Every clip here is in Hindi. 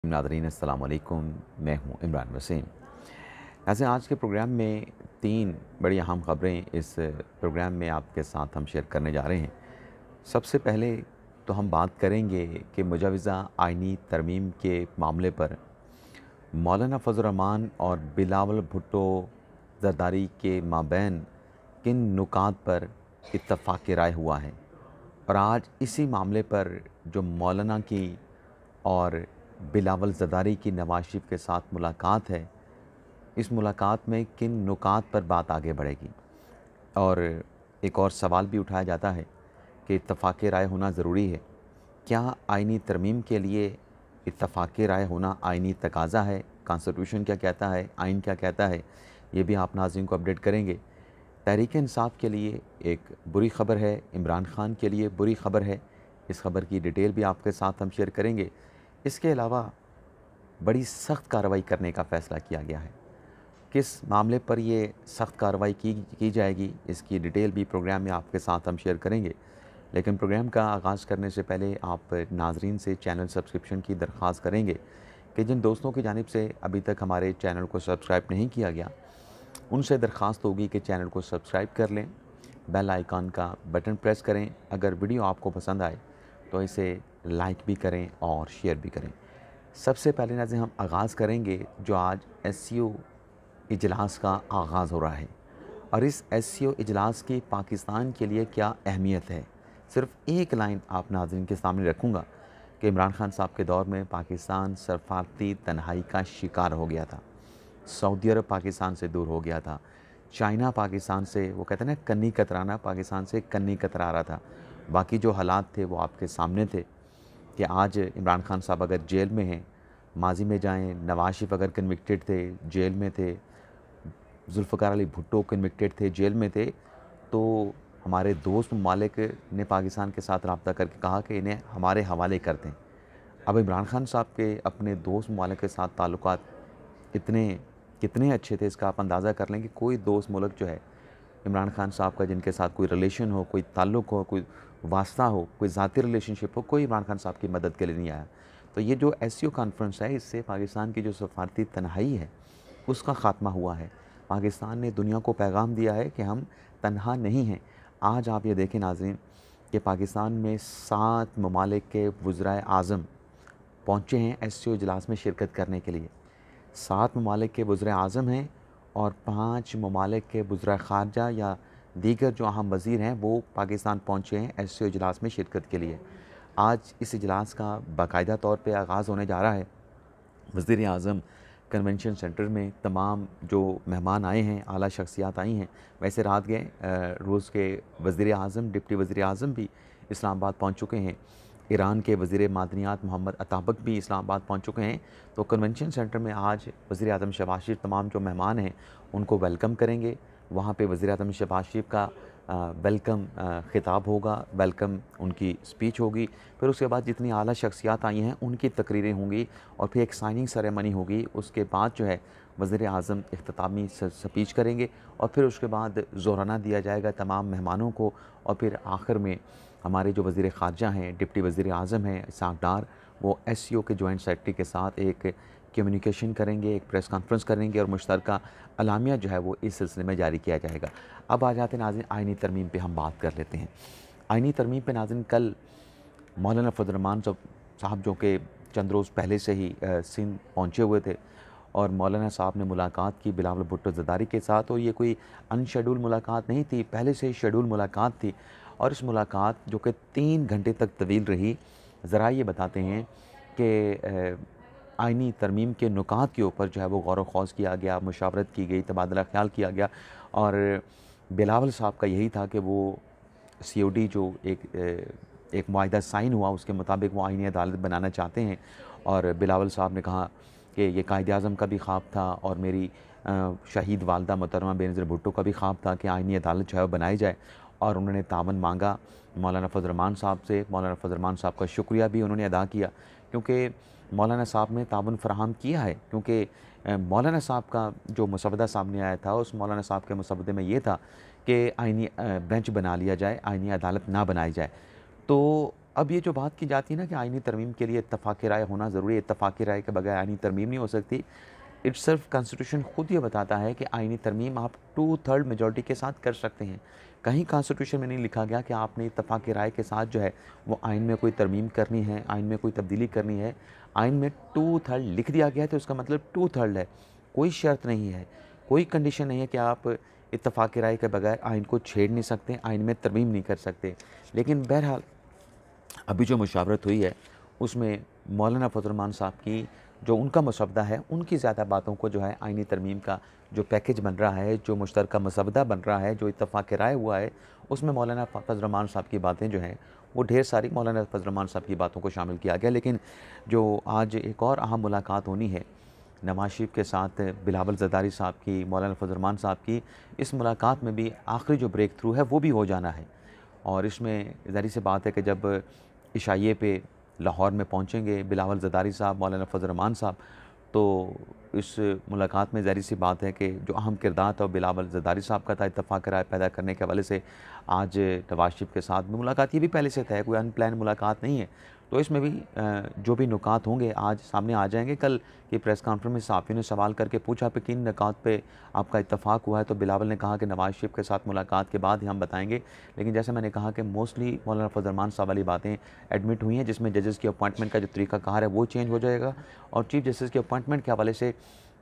नादरीन अस्सलाम वालेकुम, मैं हूं इमरान वसीम। ऐसे आज के प्रोग्राम में 3 बड़ी अहम ख़बरें इस प्रोग्राम में आपके साथ हम शेयर करने जा रहे हैं। सबसे पहले तो हम बात करेंगे कि मुजवज़ा आइनी तरमीम के मामले पर मौलाना फ़ज़ल रहमान और बिलावल भुट्टो ज़रदारी के माबैन किन नुकात पर इत्तफ़ाक़ राय हुआ है, और आज इसी मामले पर जो मौलाना की और बिलावल ज़रदारी की नवाज़ शरीफ के साथ मुलाकात है, इस मुलाकात में किन नुकात पर बात आगे बढ़ेगी। और एक और सवाल भी उठाया जाता है कि इत्तफ़ाक़ राय होना ज़रूरी है। क्या आइनी तरमीम के लिए इत्तफ़ाक़ राय होना आइनी तकाज़ा है? कॉन्स्टिट्यूशन क्या कहता है? आइन क्या कहता है? ये भी आप नाज़रीन को अपडेट करेंगे। तहरीक इंसाफ के लिए एक बुरी ख़बर है, इमरान खान के लिए बुरी ख़बर है। इस ख़बर की डिटेल भी आपके साथ हम शेयर करेंगे। इसके अलावा बड़ी सख्त कार्रवाई करने का फ़ैसला किया गया है। किस मामले पर ये सख्त कार्रवाई की जाएगी, इसकी डिटेल भी प्रोग्राम में आपके साथ हम शेयर करेंगे। लेकिन प्रोग्राम का आगाज़ करने से पहले आप नाज़रीन से चैनल सब्सक्रिप्शन की दरख्वास्त करेंगे कि जिन दोस्तों की जानिब से अभी तक हमारे चैनल को सब्सक्राइब नहीं किया गया, उनसे दरख्वास्त होगी कि चैनल को सब्सक्राइब कर लें, बेल आइकॉन का बटन प्रेस करें। अगर वीडियो आपको पसंद आए तो इसे लाइक भी करें और शेयर भी करें। सबसे पहले नाज़रीन हम आगाज़ करेंगे जो आज एससीओ इजलास का आगाज़ हो रहा है, और इस एससीओ इजलास की पाकिस्तान के लिए क्या अहमियत है। सिर्फ़ एक लाइन आप नाज़रीन के सामने रखूँगा कि इमरान खान साहब के दौर में पाकिस्तान सफ़ारती तन्हाई का शिकार हो गया था। सऊदी अरब पाकिस्तान से दूर हो गया था। चाइना पाकिस्तान से, वो कहते हैं ना कन्नी कतराना, पाकिस्तान से कन्नी कतरा रहा था। बाकी जो हालात थे वो आपके सामने थे कि आज इमरान खान साहब अगर जेल में हैं, माज़ी में जाएँ, नवाज़ शरीफ अगर कन्विक्टेड थे, जेल में थे, जुल्फ़िकार अली भुट्टो कन्विक्टेड थे, जेल में थे, तो हमारे दोस्त ममालिक ने पाकिस्तान के साथ रब्ता करके कहा कि इन्हें हमारे हवाले कर दें। अब इमरान खान साहब के अपने दोस्त ममालिक के साथ ताल्लुकात इतने कितने अच्छे थे, इसका आप अंदाज़ा कर लें कि कोई दोस्त मुल्क जो है इमरान खान साहब का, जिनके साथ कोई रिलेशन हो, कोई ताल्लुक़ हो, कोई वास्ता हो, कोई ज़ाती रिलेशनशिप हो, कोई इमरान खान साहब की मदद के लिए नहीं आया। तो ये जो एससीओ कॉन्फ्रेंस है, इससे पाकिस्तान की जो सफ़ारती तन्हाई है उसका ख़ात्मा हुआ है। पाकिस्तान ने दुनिया को पैगाम दिया है कि हम तन्हा नहीं हैं। आज आप ये देखें नाज़रीन कि पाकिस्तान में 7 ममालिक के वज़राए आज़म पहुँचे हैं एससीओ इजलास में शिरकत करने के लिए। 7 ममालिक के वज़राए आज़म हैं और 5 ममालिक के वज़राए ख़ारजा या दीगर जो अहम वज़ीर हैं वो पाकिस्तान पहुँचे हैं एससीओ इजलास में शिरकत के लिए। आज इस इजलास का बाकायदा तौर पे आगाज़ होने जा रहा है। वज़ीर आज़म कन्वेंशन सेंटर में तमाम जो मेहमान आए हैं, आला शख्सियात आई हैं। वैसे रात गए रूस के वज़ीर आज़म, डिप्टी वज़ीर आज़म भी इस्लामाबाद पहुँच चुके हैं। ईरान के वज़ीर मादनियात मोहम्मद अताबक भी इस्लामाबाद पहुँच चुके हैं। तो कन्वेंशन सेंटर में आज वज़ीर आज़म शहबाज शरीफ तमाम जो मेहमान हैं उनको वेलकम करेंगे। वहाँ पे वज़ीर आज़म शहबाज शरीफ का वेलकम ख़िताब होगा, वेलकम उनकी स्पीच होगी। फिर उसके बाद जितनी आला शख्सियात आई हैं उनकी तकरीरें होंगी और फिर एक साइनिंग सेरेमनी होगी। उसके बाद जो है वज़ीर आज़म इख्तितामी स्पीच करेंगे और फिर उसके बाद ज़ोराना दिया जाएगा तमाम मेहमानों को। और फिर आखिर में हमारे जो वज़ीर ख़ारजा हैं, डिप्टी वज़ीर आज़म हैं इसहाक़ डार, वो एससीओ के जॉइंट सेक्रेटरी के साथ एक कम्युनिकेशन करेंगे, एक प्रेस कॉन्फ्रेंस करेंगे और मुश्तरका अलामिया जो है वो इस सिलसिले में जारी किया जाएगा। अब आ जाते हैं नाज़रीन आइनी तरमीम पे हम बात कर लेते हैं। आइनी तरमीम पे नाज़रीन कल मौलाना फ़ज़ल रहमान साहब जो कि चंद रोज़ पहले से ही सिंध पहुँचे हुए थे और मौलाना साहब ने मुलाकात की बिलावल भुट्टो ज़रदारी के साथ। और ये कोई अनशेड्यूल मुलाकात नहीं थी, पहले से ही शेड्यूल मुलाकात थी। और इस मुलाकात जो कि 3 घंटे तक तवील रही, ज़रा ये बताते हैं कि आइनी तरमीम के नुकात के ऊपर जो है वो गौर व ख़ौज़ किया गया, मुशावरत की गई, तबादला ख़्याल किया गया। और बिलावल साहब का यही था कि वो सीओडी जो एक मुआहिदा साइन हुआ उसके मुताबिक वो आइनी अदालत बनाना चाहते हैं। और बिलावल साहब ने कहा कि ये कायद-ए-आज़म का भी ख़्वाब था और मेरी शहीद वालदा मोहतरमा बेनज़ीर भुट्टो का भी ख़्वाब था कि आइनी अदालत जो है वो बनाई जाए। और उन्होंने तावन मांगा मौलाना फ़ज़ल रहमान साहब से। मौलाना फ़ज़ल रहमान साहब का शुक्रिया भी उन्होंने अदा किया क्योंकि मौलाना साहब ने तावन फ़राहम किया है। क्योंकि मौलाना साहब का जो मुसवदा सामने आया था, उस मौलाना साहब के मुसवदे में ये था कि आइनी बेंच बना लिया जाए, आइनी अदालत ना बनाई जाए। तो अब ये जो बात की जाती है ना कि आईनी तरमीम के लिए इत्तफ़ाक़ राय होना ज़रूरी है, इत्तफ़ाक़ राय के बगैर आईनी तरमीम नहीं हो सकती। इट्सेल्फ कॉन्स्टिट्यूशन खुद ये बताता है कि आईनी तरमीम आप 2/3 मेजॉरिटी के साथ कर सकते हैं। कहीं कॉन्स्टिट्यूशन में नहीं लिखा गया कि आपने इत्तफ़ाक़ राय के साथ जो है वो आइन में कोई तरमीम करनी है, आइन में कोई तब्दीली करनी है। आइन में 2/3 लिख दिया गया है तो इसका मतलब 2/3 है। कोई शर्त नहीं है, कोई कंडीशन नहीं है कि आप इत्तफ़ाक़ राय के बगैर आइन को छेड़ नहीं सकते, आइन में तरमीम नहीं कर सकते। लेकिन बहरहाल अभी जो मुशावरत हुई है उसमें मौलाना फजल रहमान साहब की जो उनका मसवदा है, उनकी ज़्यादा बातों को जो है आइनी तरमीम का जो पैकेज बन रहा है, जो मुश्तरका मसवदा बन रहा है, जो इत्तफ़ाक़ राय हुआ है, उसमें मौलाना फजल रहमान साहब की बातें जो हैं वो ढेर सारी मौलाना फजल रहमान साहब की बातों को शामिल किया गया। लेकिन जो आज एक और अहम मुलाकात होनी है नवाज़ शरीफ के साथ बिलावल ज़रदारी साहब की, मौलाना फजल रहमान साहब की, इस मुलाकात में भी आखिरी जो ब्रेक थ्रू है वो भी हो जाना है। और इसमें ज़ाहिर सी बात है कि जब इशाइये पे लाहौर में पहुँचेंगे बिलावल ज़रदारी साहब, मौलाना फजल रहमान साहब, तो इस मुलाकात में ज़ाहिर सी बात है कि जो अहम किरदार था वो बिलावल ज़रदारी साहब का था। इत्तफ़ाक़ राय पैदा करने के हवाले से आज नवाज़ शरीफ के साथ भी मुलाकात, ये भी पहले से तय है, कोई अनप्लान मुलाकात नहीं है। तो इसमें भी जो भी नुकात होंगे आज सामने आ जाएंगे। कल की प्रेस कॉन्फ्रेंस में सहाफ़ियों ने सवाल करके पूछा कि किन नुकात पे आपका इत्तफ़ाक़ हुआ है, तो बिलावल ने कहा कि नवाज़ शरीफ के साथ मुलाकात के बाद ही हम बताएंगे। लेकिन जैसे मैंने कहा कि मोस्टली मौलाना फजल रहमान साहब वाली बातें एडमिट हुई हैं, जिसमें जजेस की अपॉइंटमेंट का जो तरीक़ाकार है वो चेंज हो जाएगा और चीफ़ जस्टिस की अपॉइंटमेंट के हवाले से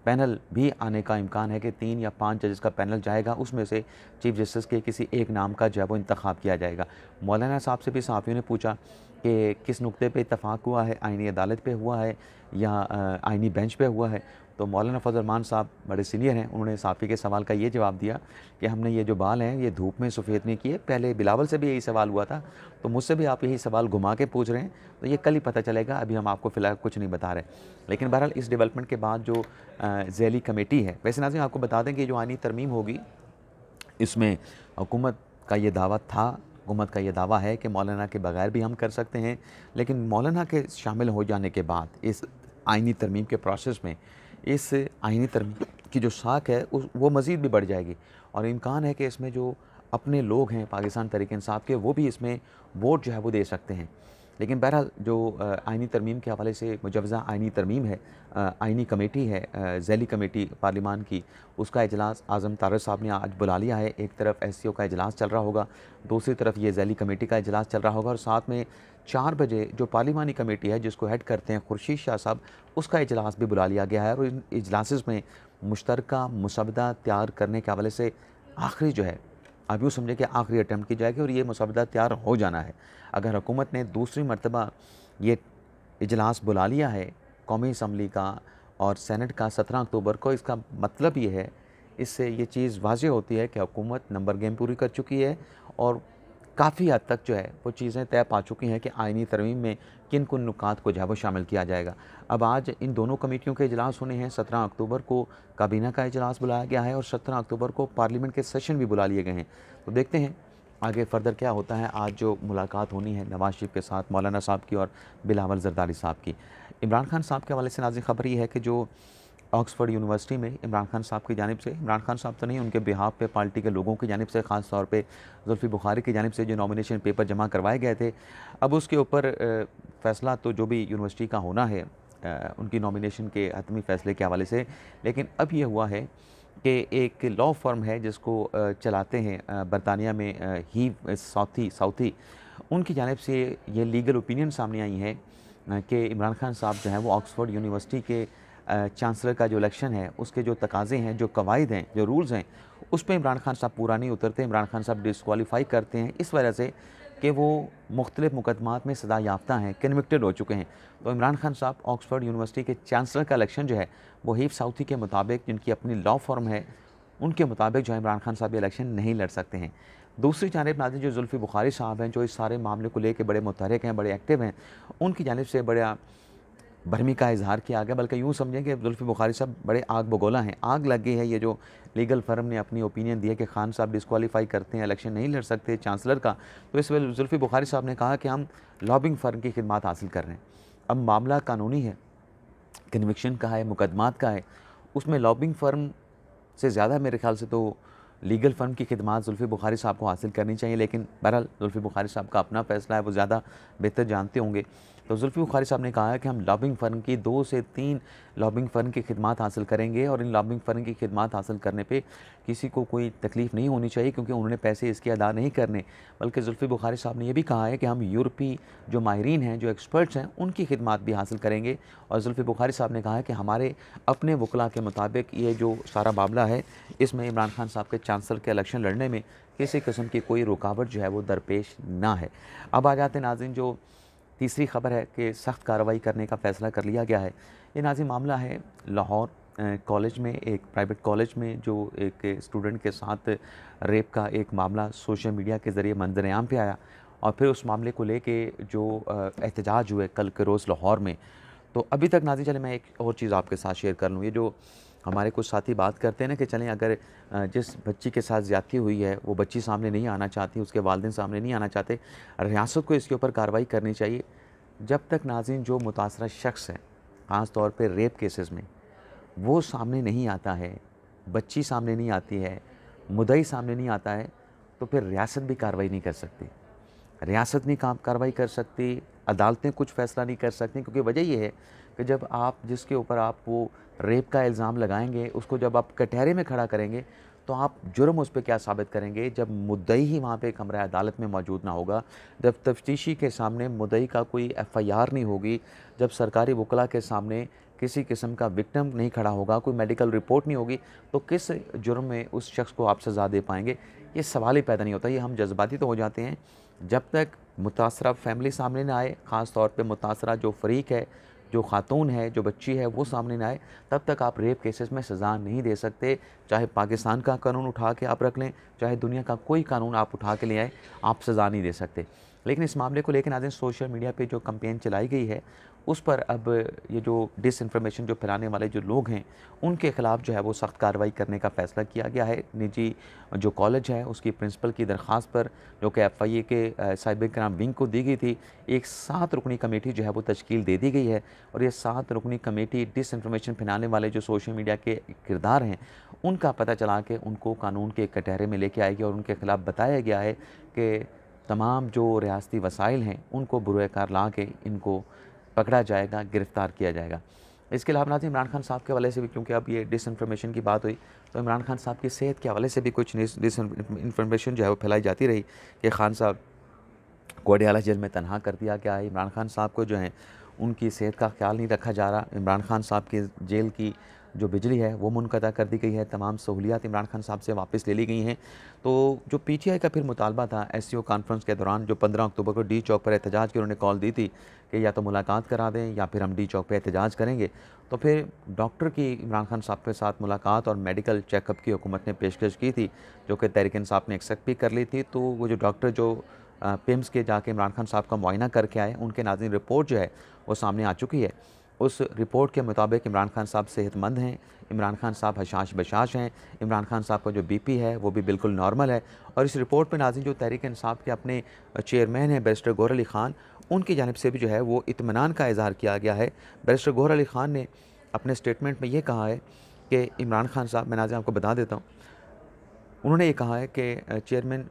पैनल भी आने का इम्कान है कि 3 या 5 जजेस का पैनल जाएगा, उसमें से चीफ़ जस्टिस के किसी एक नाम का जो है वो इंतख़ाब किया जाएगा। मौलाना साहब से भी सहाफ़ियों ने पूछा कि किस नुक्ते पे इत्तफ़ाक़ हुआ है, आइनी अदालत पे हुआ है या आइनी बेंच पे हुआ है। तो मौलाना फजल रहमान साहब बड़े सीनियर हैं, उन्होंने सहाफ़ी के सवाल का ये जवाब दिया कि हमने ये जो बाल हैं ये धूप में सफ़ेद नहीं किए, पहले बिलावल से भी यही सवाल हुआ था, तो मुझसे भी आप यही सवाल घुमा के पूछ रहे हैं, तो ये कल ही पता चलेगा, अभी हम आपको फ़िलहाल कुछ नहीं बता रहे। लेकिन बहरहाल इस डेवलपमेंट के बाद जो ज़ैली कमेटी है, वैसे नाज़रीन आपको बता दें कि जो आइनी तरमीम होगी, इसमें हुकूमत का ये दावा था, हुकूमत का ये दावा है कि मौलाना के बगैर भी हम कर सकते हैं। लेकिन मौलाना के शामिल हो जाने के बाद इस आइनी तरमीम के प्रोसेस में इस आइनी तरमीम की जो साख है वो मज़ीद भी बढ़ जाएगी और इम्कान है कि इसमें जो अपने लोग हैं पाकिस्तान तहरीक इंसाफ के, वो भी इसमें वोट जो है वो दे सकते हैं। लेकिन बहरहाल जो आइनी तरमीम के हवाले से मुजवज़ा आइनी तरमीम है, आइनी कमेटी है, ज़ैली कमेटी पार्लिमान की, उसका इजलास आज़म तारक साहब ने आज बुला लिया है। एक तरफ एससीओ का इजलास चल रहा होगा, दूसरी तरफ ये ज़ैली कमेटी का इजलास चल रहा होगा और साथ में 4 बजे जो पार्लिमानी कमेटी है जिसको हेड करते हैं खुर्शीद शाह साहब, उसका इजलास भी बुला लिया गया है और इन इजलासेस में मुश्तरका मसवदा तैयार करने के हवाले से आखिरी जो है, आप यूँ समझें कि आखिरी अटैम्प्ट की जाएगी और ये मसवदा तैयार हो जाना है। अगर हुकूमत ने दूसरी मरतबा ये इजलास बुला लिया है कौमी असम्बली का और सेनेट का 17 अक्टूबर को, इसका मतलब ये है, इससे ये चीज़ वाज़ेह होती है कि हुकूमत नंबर गेम पूरी कर चुकी है और काफ़ी हद तक जो है वो चीज़ें तय पा चुकी हैं कि आइनी तरमीम में किन किन नुकात को जो है वो शामिल किया जाएगा। अब आज इन दोनों कमेटियों के इजलास होने हैं। 17 अक्टूबर को काबीना का इजलास बुलाया गया है और 17 अक्टूबर को पार्लियामेंट के सेशन भी बुला लिए गए हैं। तो देखते हैं आगे फ़र्दर क्या होता है। आज जो मुलाकात होनी है नवाज़ शरीफ के साथ मौलाना साहब की और बिलावल ज़रदारी साहब की। इमरान खान साहब के हवाले से नाज़रीन ख़बर ये है कि जो ऑक्सफ़ोर्ड यूनिवर्सिटी में इमरान खान साहब की जानिब से, इमरान खान साहब तो नहीं, उनके बिहाफ़ पे पार्टी के लोगों की जानिब से, ख़ास तौर पे जुल्फ़ी बुखारी की जानिब से जो नॉमिनेशन पेपर जमा करवाए गए थे, अब उसके ऊपर फ़ैसला तो जो भी यूनिवर्सिटी का होना है उनकी नॉमिनेशन के हतमी फ़ैसले के हवाले से। लेकिन अब ये हुआ है कि एक लॉ फर्म है जिसको चलाते हैं बरतानिया में हीव साउथी, उनकी जानिब से ये लीगल ओपिनियन सामने आई है कि इमरान खान साहब जो हैं वो ऑक्सफ़ोर्ड यूनिवर्सिटी के चांसलर का जो इलेक्शन है उसके जो तकाज़े हैं, जो कवायद हैं, जो रूल्स हैं, उस पे इमरान खान साहब पूरा नहीं उतरते। इमरान खान साहब डिस्क्वालीफ़ाई करते हैं इस वजह से कि वो मुख्तलिफ़ मुकदमात में सज़ा याफ्ता हैं, कन्विक्टेड हो चुके हैं। तो इमरान खान साहब ऑक्सफ़ोर्ड यूनिवर्सिटी के चांसलर का इलेक्शन जो है वो हीव साउथी के मुताबिक, जिनकी अपनी लॉ फर्म है, उनके मुताबिक जो है इमरान खान साहब ये इलेक्शन नहीं लड़ सकते हैं। दूसरी जानिब नाज़रीन जो जुल्फ़ी बुखारी साहब हैं, जो इस सारे मामले को लेके बड़े मुतहरिक हैं, बड़े एक्टिव हैं, उनकी जानिब से बड़ा भरमी का इज़हार किया गया। बल्कि यूँ समझें कि जुल्फ़ी बुखारी साहब बड़े आग बगोला हैं, आग लग गई है। ये जो लीगल फर्म ने अपनी ओपिनियन दी है कि खान साहब डिस्क्वालीफ़ाई करते हैं, इलेक्शन नहीं लड़ सकते चांसलर का, तो इस वजह जुल्फ़ी बुखारी साहब ने कहा कि हम लॉबिंग फ़र्म की खिदमात हासिल कर रहे हैं। अब मामला कानूनी है, कन्विक्शन का है, मुकदमात का है, उसमें लॉबिंग फ़र्म से ज़्यादा मेरे ख़्याल से तो लीगल फ़र्म की खिदमात जुल्फ़ी बुखारी साहब को हासिल करनी चाहिए, लेकिन बहरहाल जुल्फ़ी बुखारी साहब का अपना फ़ैसला है, वो ज़्यादा बेहतर जानते होंगे। तो जुल्फ़ी बुखारी साहब ने कहा है कि हम लॉबिंग फ़र्म की 2 से 3 लॉबिंग फ़र्म की खिदमात हासिल करेंगे और इन लॉबिंग फ़र्म की खिदमात हासिल करने पे किसी को कोई तकलीफ़ नहीं होनी चाहिए, क्योंकि उन्होंने पैसे इसके अदा नहीं करने। बल्कि जुल्फ़ी बुखारी साहब ने ये भी कहा है कि हम यूरोपी जो माहिरीन हैं, जो एक्सपर्ट्स हैं, उनकी खिदमात भी हासिल करेंगे। और जुल्फ़ी बुखारी साहब ने कहा है कि हमारे अपने वकला के मुताबिक ये जो सारा मामला है, इसमें इमरान खान साहब के चांसलर के इलेक्शन लड़ने में किसी किस्म की कोई रुकावट जो है वो दरपेश ना है। अब आ जाते हैं नाज़रीन, जो तीसरी खबर है कि सख्त कार्रवाई करने का फ़ैसला कर लिया गया है। ये नाज़रीन मामला है लाहौर कॉलेज में, एक प्राइवेट कॉलेज में जो एक स्टूडेंट के साथ रेप का एक मामला सोशल मीडिया के ज़रिए मंज़र-ए-आम पे आया और फिर उस मामले को लेके जो एहतजाज हुए कल के रोज़ लाहौर में। तो अभी तक नाज़रीन, चले मैं एक और चीज़ आपके साथ शेयर कर लूँ। ये जो हमारे कुछ साथी बात करते हैं ना कि चलें, अगर जिस बच्ची के साथ ज़्यादती हुई है वो बच्ची सामने नहीं आना चाहती, उसके वालिदैन सामने नहीं आना चाहते, रियासत को इसके ऊपर कार्रवाई करनी चाहिए। जब तक नाज़रीन जो मुतासरा शख्स है, ख़ास तौर पे रेप केसेस में, वो सामने नहीं आता है, बच्ची सामने नहीं आती है, मुद्दई सामने नहीं आता है, तो फिर रियासत भी कार्रवाई नहीं कर सकती। रियासत नहीं कार्रवाई कर सकती, अदालतें कुछ फ़ैसला नहीं कर सकती, क्योंकि वजह ये है कि जब आप जिसके ऊपर आप वो रेप का इल्ज़ाम लगाएंगे, उसको जब आप कटहरे में खड़ा करेंगे, तो आप जुर्म उस पे क्या साबित करेंगे जब मुद्दई ही वहाँ पे कमरा अदालत में मौजूद ना होगा, जब तफ्तीशी के सामने मुद्दई का कोई एफ़आईआर नहीं होगी, जब सरकारी वकला के सामने किसी किस्म का विक्टिम नहीं खड़ा होगा, कोई मेडिकल रिपोर्ट नहीं होगी, तो किस जुर्म में उस शख्स को आप सज़ा दे पाएंगे? ये सवाल ही पैदा नहीं होता। ये हम जज्बाती तो हो जाते हैं। जब तक मुतासरा फैमिली सामने ना आए, ख़ास तौर पे मुतासरा जो फ़रीक है, जो ख़ातून है, जो बच्ची है, वो सामने ना आए, तब तक आप रेप केसेस में सज़ा नहीं दे सकते। चाहे पाकिस्तान का कानून उठा के आप रख लें, चाहे दुनिया का कोई कानून आप उठा के ले आए, आप सज़ा नहीं दे सकते। लेकिन इस मामले को लेकर नाज़रीन सोशल मीडिया पे जो कैंपेन चलाई गई है, उस पर अब ये जो डिसइन्फॉर्मेशन जो फैलाने वाले जो लोग हैं, उनके ख़िलाफ़ जो है वो सख्त कार्रवाई करने का फ़ैसला किया गया है। निजी जो कॉलेज है, उसकी प्रिंसिपल की दरख्वास्त पर, जो कि एफआईए के साइबर क्राइम विंग को दी गई थी, एक 7 रुकनी कमेटी जो है वो तश्कील दे दी गई है। और ये 7 रुकनी कमेटी डिसइन्फॉर्मेशन फैलाने वाले जो सोशल मीडिया के किरदार हैं, उनका पता चला के उनको कानून के कटहरे में लेके आएगी और उनके ख़िलाफ़ बताया गया है कि तमाम जो रियासती वसाइल हैं, उनको बुरे कार ला के इनको पकड़ा जाएगा, गिरफ़्तार किया जाएगा। इसके अलावा नाज़रीन इमरान खान साहब के हवाले से भी, क्योंकि अब ये डिसइन्फॉर्मेशन की बात हुई, तो इमरान खान साहब की सेहत के हवाले से भी कुछ डिसइन्फॉर्मेशन जो है वो फैलाई जाती रही कि खान साहब को अडयाला जेल में तनहा कर दिया गया है। इमरान खान साहब को जो है उनकी सेहत का ख्याल नहीं रखा जा रहा। इमरान खान साहब की जेल की जो बिजली है वो मुनक़ता कर दी गई है। तमाम सहूलियात इमरान खान साहब से वापस ले ली गई हैं। तो जो पीटीआई का फिर मुतालबा था एससीओ कॉन्फ्रेंस के दौरान, जो 15 अक्टूबर को डी चौक पर एहतजाज की उन्होंने कॉल दी थी कि या तो मुलाकात करा दें या फिर हम डी चौक पर एहतजाज करेंगे। तो फिर डॉक्टर की इमरान खान साहब के साथ मुलाकात और मेडिकल चेकअप की हुकूमत ने पेशकश की थी, जो कि तहरीक इंसाफ ने एक्सेप्ट भी कर ली थी। तो वो जो डॉक्टर जो पिम्स के जाके इमरान खान साहब का मुआयना करके आए, उनके नाज़रीन रिपोर्ट जो है वो सामने आ चुकी है। उस रिपोर्ट के मुताबिक इमरान खान साहब सेहतमंद हैं, इमरान खान साहब हशाश बशाश हैं, इमरान खान साहब का जो बीपी है वो भी बिल्कुल नॉर्मल है। और इस रिपोर्ट पे नाज़रीन जो तहरीक इंसाफ के अपने चेयरमैन हैं बैरिस्टर गौहर अली ख़ान, उनकी जानिब से भी जो है वो इत्मीनान का इज़हार किया गया है। बैरिस्टर गौहर अली ख़ान ने अपने स्टेटमेंट में ये कहा है कि इमरान खान साहब, मैं नाज़रीन आपको बता देता हूँ, उन्होंने ये कहा है कि चेयरमैन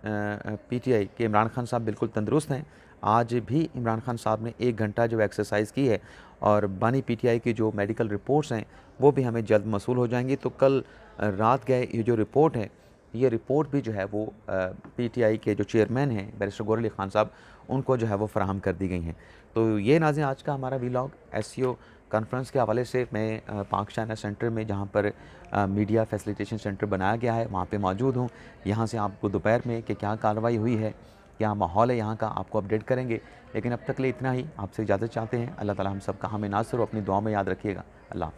पीटीआई के इमरान खान साहब बिल्कुल तंदुरुस्त हैं। आज भी इमरान खान साहब ने 1 घंटा जो एक्सरसाइज की है और बानी पीटीआई की जो मेडिकल रिपोर्ट्स हैं वो भी हमें जल्द मौसूल हो जाएंगी। तो कल रात गए ये जो रिपोर्ट है, ये रिपोर्ट भी जो है वो पीटीआई के जो चेयरमैन हैं बैरिस्टर गौहर अली ख़ान साहब, उनको जो है वो फराहम कर दी गई हैं। तो ये नाज़रीन आज का हमारा वीलॉग एससीओ कॉन्फ्रेंस के हवाले से मैं पाक चाइना सेंटर में, जहाँ पर मीडिया फैसिलिटेशन सेंटर बनाया गया है, वहाँ पे मौजूद हूँ। यहाँ से आपको दोपहर में कि क्या कार्रवाई हुई है, क्या माहौल है यहाँ का, आपको अपडेट करेंगे। लेकिन अब तक के लिए इतना ही, आपसे इजाज़त चाहते हैं। अल्लाह ताला हम सब का हमें नासिर और अपनी दुआ में याद रखिएगा। अल्लाह हाफ़िज़।